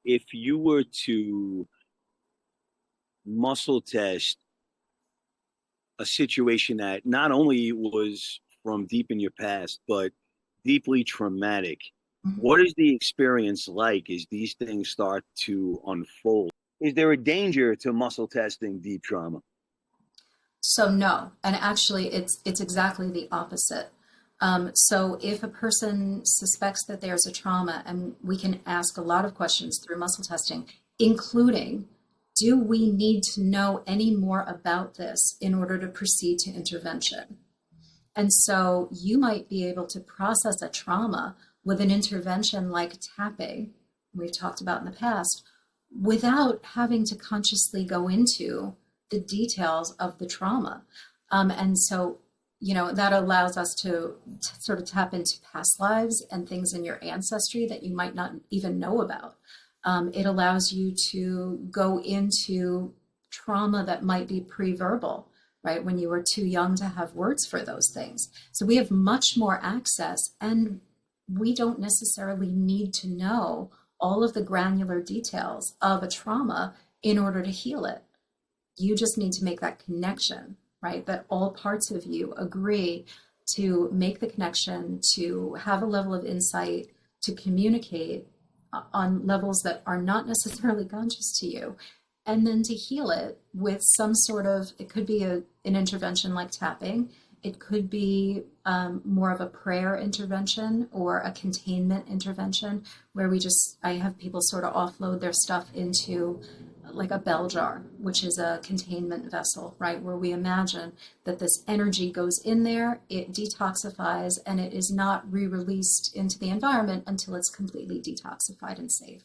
if you were to muscle test a situation that not only was from deep in your past, but deeply traumatic, Mhm. what is the experience like as these things start to unfold? Is there a danger to muscle testing deep trauma? So no, and actually, it's exactly the opposite. So if a person suspects that there's a trauma, and we can ask a lot of questions through muscle testing, including, do we need to know any more about this in order to proceed to intervention? And so you might be able to process a trauma with an intervention like tapping, we've talked about in the past, without having to consciously go into the details of the trauma. And so, that allows us to sort of tap into past lives and things in your ancestry that you might not even know about. It allows you to go into trauma that might be pre-verbal, right? When you were too young to have words for those things. So we have much more access, and we don't necessarily need to know all of the granular details of a trauma in order to heal it. You just need to make that connection, right? That all parts of you agree to make the connection, to have a level of insight, to communicate on levels that are not necessarily conscious to you, and then to heal it with some sort of, it could be an intervention like tapping. It could be more of a prayer intervention or a containment intervention where I have people sort of offload their stuff into like a bell jar, which is a containment vessel, right? Where we imagine that this energy goes in there, it detoxifies, and it is not re-released into the environment until it's completely detoxified and safe.